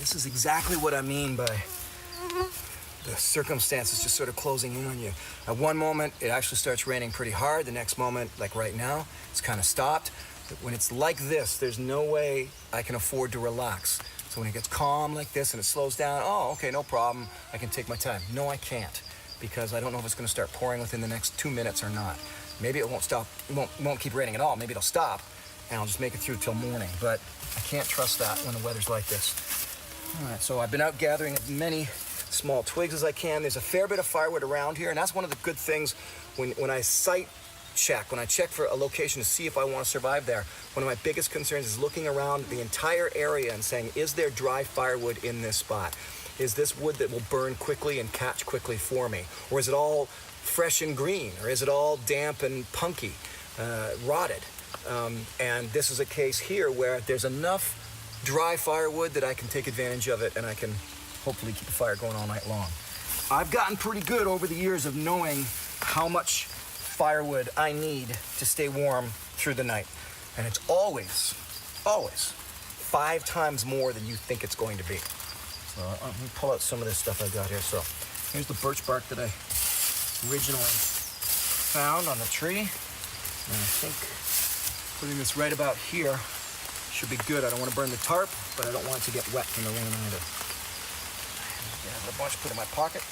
this is exactly what I mean by the circumstances just sort of closing in on you. At one moment, it actually starts raining pretty hard. The next moment, like right now, it's kind of stopped. But when it's like this, there's no way I can afford to relax. So when it gets calm like this and it slows down, oh, okay, no problem. I can take my time. No, I can't, because I don't know if it's going to start pouring within the next 2 minutes or not. Maybe it won't stop, won't keep raining at all. Maybe it'll stop, and I'll just make it through till morning. But I can't trust that when the weather's like this. All right, so I've been out gathering as many small twigs as I can. There's a fair bit of firewood around here, and that's one of the good things when I site check, when I check for a location to see if I want to survive there. One of my biggest concerns is looking around the entire area and saying, is there dry firewood in this spot? Is this wood that will burn quickly and catch quickly for me? Or is it all fresh and green? Or is it all damp and punky, rotted? And this is a case here where there's enough dry firewood that I can take advantage of it, and I can hopefully keep the fire going all night long. I've gotten pretty good over the years of knowing how much firewood I need to stay warm through the night. And it's always 5 times more than you think it's going to be. So let me pull out some of this stuff I got here. So here's the birch bark that I originally found on the tree. And I think putting this right about here should be good. I don't want to burn the tarp, but I don't want it to get wet from the rain either. I have a bunch put in my pocket.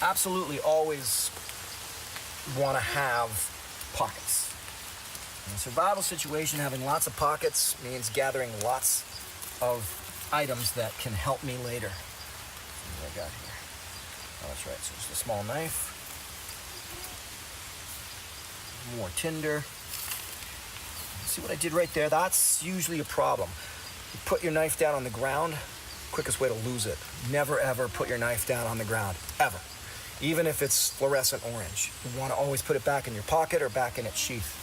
Absolutely always want to have pockets. In a survival situation, having lots of pockets means gathering lots of items that can help me later. What do I got here? Oh, that's right, so just a small knife. More tinder. See what I did right there? That's usually a problem. You put your knife down on the ground, quickest way to lose it. Never ever put your knife down on the ground, ever. Even if it's fluorescent orange. You want to always put it back in your pocket or back in its sheath.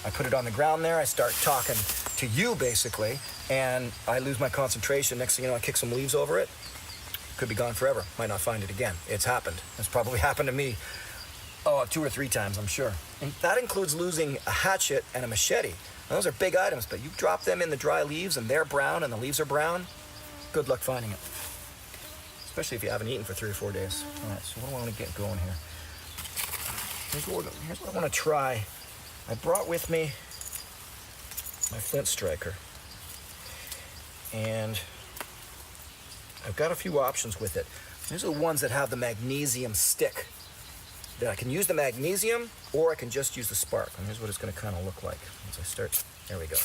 I put it on the ground there, I start talking to you basically, and I lose my concentration. Next thing you know, I kick some leaves over it. Could be gone forever. Might not find it again. It's happened. It's probably happened to me 2 or 3 times, I'm sure. And that includes losing a hatchet and a machete. Now, those are big items, but you drop them in the dry leaves and they're brown and the leaves are brown, good luck finding it. Especially if you haven't eaten for 3 or 4 days. All right, so what do I want to get going here? Here's what I want to try. I brought with me my flint striker. And I've got a few options with it. These are the ones that have the magnesium stick. That I can use the magnesium, or I can just use the spark. And here's what it's going to kind of look like as I start. There we go.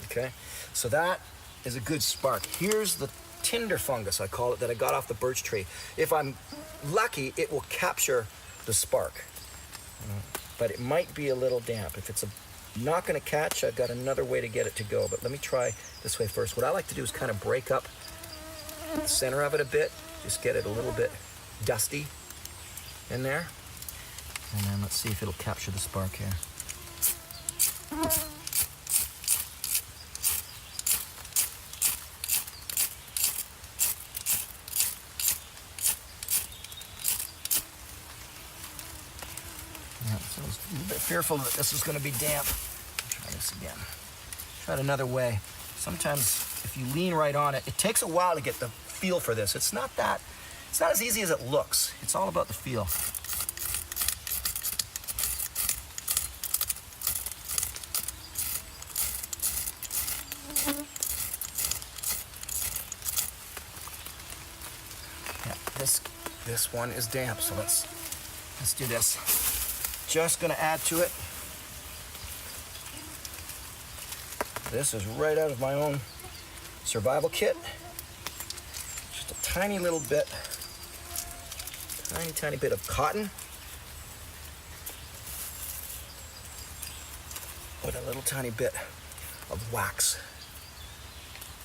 Okay, so that is a good spark. Here's the tinder fungus, I call it, that I got off the birch tree. If I'm lucky, it will capture the spark. But it might be a little damp. If it's not going to catch, I've got another way to get it to go. But let me try this way first. What I like to do is kind of break up the center of it a bit. Just get it a little bit dusty in there. And then let's see if it'll capture the spark here. So I was a little bit fearful that this was going to be damp. Try this again. Try it another way. Sometimes if you lean right on it, it takes a while to get the feel for this. It's not as easy as it looks. It's all about the feel. Yeah, this one is damp, so let's do this. Just gonna add to it. This is right out of my own survival kit. Just a tiny little bit, tiny bit of cotton. With a little tiny bit of wax.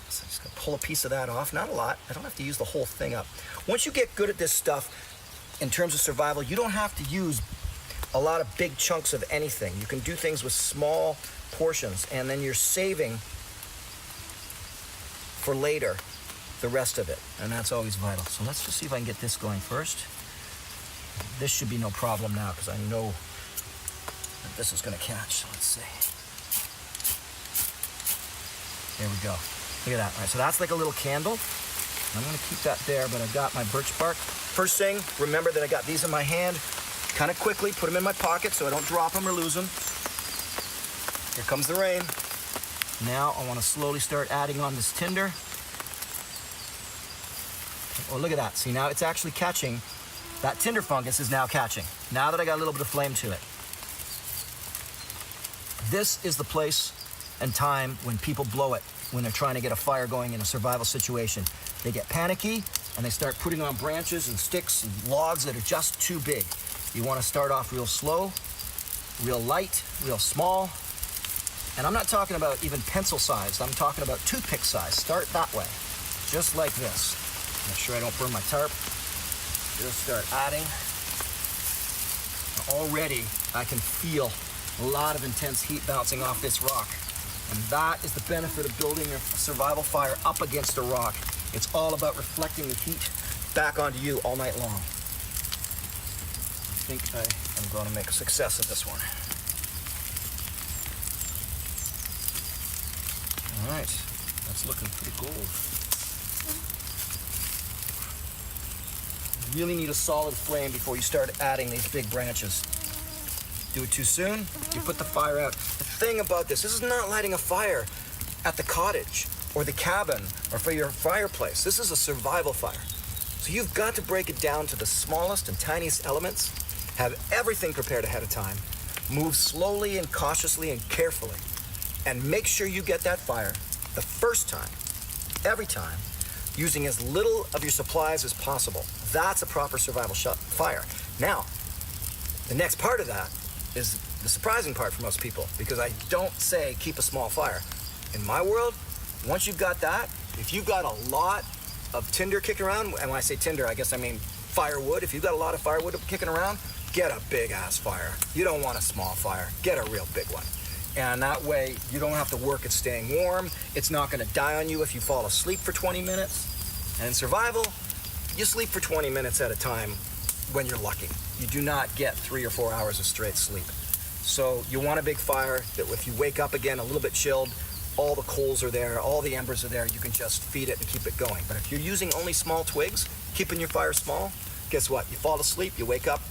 So I'm just gonna pull a piece of that off, not a lot. I don't have to use the whole thing up. Once you get good at this stuff, in terms of survival, you don't have to use a lot of big chunks of anything. You can do things with small portions, and then you're saving for later the rest of it, and that's always vital. So let's just see if I can get this going first. This should be no problem now because I know that this is going to catch. So let's see. There we go. Look at that. All right, so that's like a little candle. I'm gonna keep that there, but I've got my birch bark. First thing, remember that I got these in my hand. Kind of quickly, put them in my pocket so I don't drop them or lose them. Here comes the rain. Now I want to slowly start adding on this tinder. Oh, look at that. See, now it's actually catching. That tinder fungus is now catching. Now that I got a little bit of flame to it. This is the place and time when people blow it, when they're trying to get a fire going in a survival situation. They get panicky and they start putting on branches and sticks and logs that are just too big. You want to start off real slow, real light, real small. And I'm not talking about even pencil size. I'm talking about toothpick size. Start that way, just like this. Make sure I don't burn my tarp. Just start adding. Already, I can feel a lot of intense heat bouncing off this rock. And that is the benefit of building a survival fire up against a rock. It's all about reflecting the heat back onto you all night long. I think I am going to make a success of this one. All right, that's looking pretty gold. You really need a solid flame before you start adding these big branches. Do it too soon, you put the fire out. The thing about this is not lighting a fire at the cottage or the cabin or for your fireplace. This is a survival fire. So you've got to break it down to the smallest and tiniest elements, have everything prepared ahead of time, move slowly and cautiously and carefully, and make sure you get that fire the first time, every time, using as little of your supplies as possible. That's a proper survival fire. Now, the next part of that is the surprising part for most people, because I don't say keep a small fire. In my world, once you've got that, if you've got a lot of tinder kicking around, and when I say tinder, I guess I mean firewood. If you've got a lot of firewood kicking around, get a big ass fire. You don't want a small fire, get a real big one. And that way, you don't have to work at staying warm. It's not gonna die on you if you fall asleep for 20 minutes. And in survival, you sleep for 20 minutes at a time when you're lucky. You do not get 3 or 4 hours of straight sleep. So you want a big fire that if you wake up again a little bit chilled, all the coals are there, all the embers are there, you can just feed it and keep it going. But if you're using only small twigs, keeping your fire small, guess what? You fall asleep, you wake up,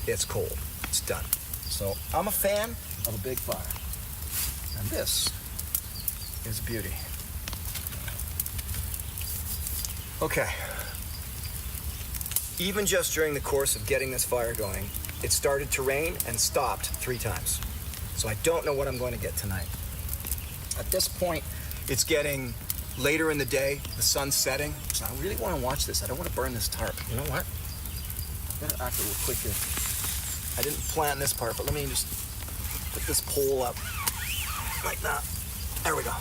it's cold, it's done. So I'm a fan of a big fire. And this is beauty. Okay. Even just during the course of getting this fire going, it started to rain and stopped 3 times. So I don't know what I'm going to get tonight. At this point, it's getting later in the day, the sun's setting. So I really want to watch this. I don't want to burn this tarp. You know what? I better act a little quick here. I didn't plan this part, but let me just put this pole up like that. There we go.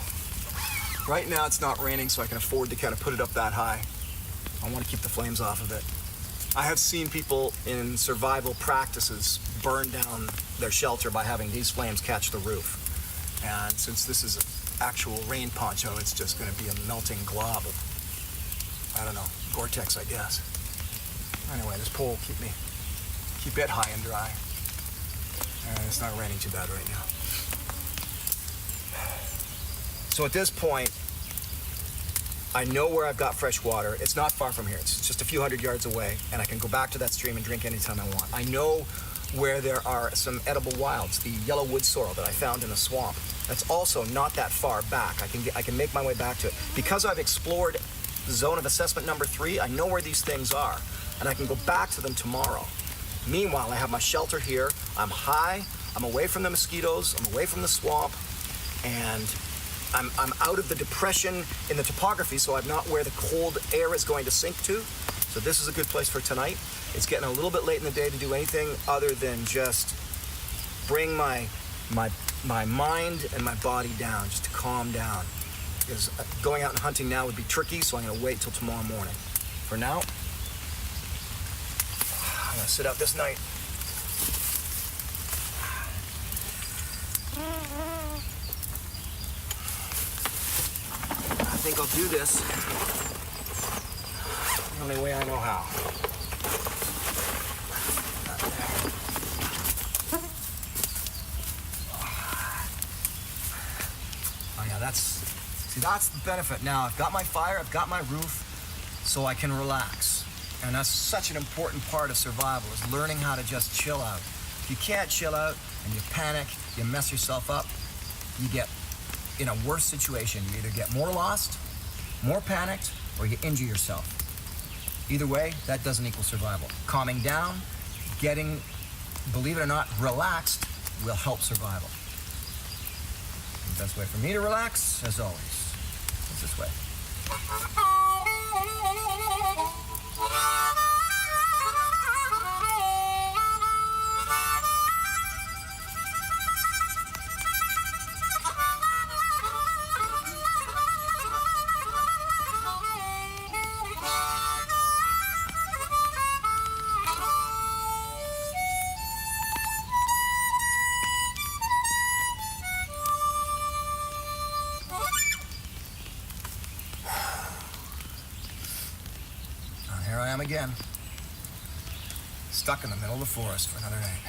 Right now it's not raining, so I can afford to kind of put it up that high. I want to keep the flames off of it. I have seen people in survival practices burn down their shelter by having these flames catch the roof. And since this is an actual rain poncho, it's just going to be a melting glob of, I don't know, Gore-Tex, I guess. Anyway, this pole keep it high and dry. And it's not raining too bad right now. So at this point, I know where I've got fresh water. It's not far from here. It's just a few hundred yards away, and I can go back to that stream and drink anytime I want. I know where there are some edible wilds, the yellow wood sorrel that I found in a swamp. That's also not that far back. I can make my way back to it. Because I've explored zone of assessment number 3, I know where these things are, and I can go back to them tomorrow. Meanwhile, I have my shelter here. I'm high. I'm away from the mosquitoes. I'm away from the swamp, and I'm out of the depression in the topography, so I'm not where the cold air is going to sink to. So this is a good place for tonight. It's getting a little bit late in the day to do anything other than just bring my mind and my body down, just to calm down. Because going out and hunting now would be tricky, so I'm gonna wait till tomorrow morning. For now, I'm gonna sit out this night. I think I'll do this the only way I know how. Oh yeah, that's See, that's the benefit. Now, I've got my fire, I've got my roof, so I can relax. And that's such an important part of survival, is learning how to just chill out. If you can't chill out and you panic, you mess yourself up, you get in a worse situation. You either get more lost, more panicked, or you injure yourself. Either way, that doesn't equal survival. Calming down, getting, believe it or not, relaxed will help survival. The best way for me to relax, as always, is this way. Here I am again, stuck in the middle of the forest for another night.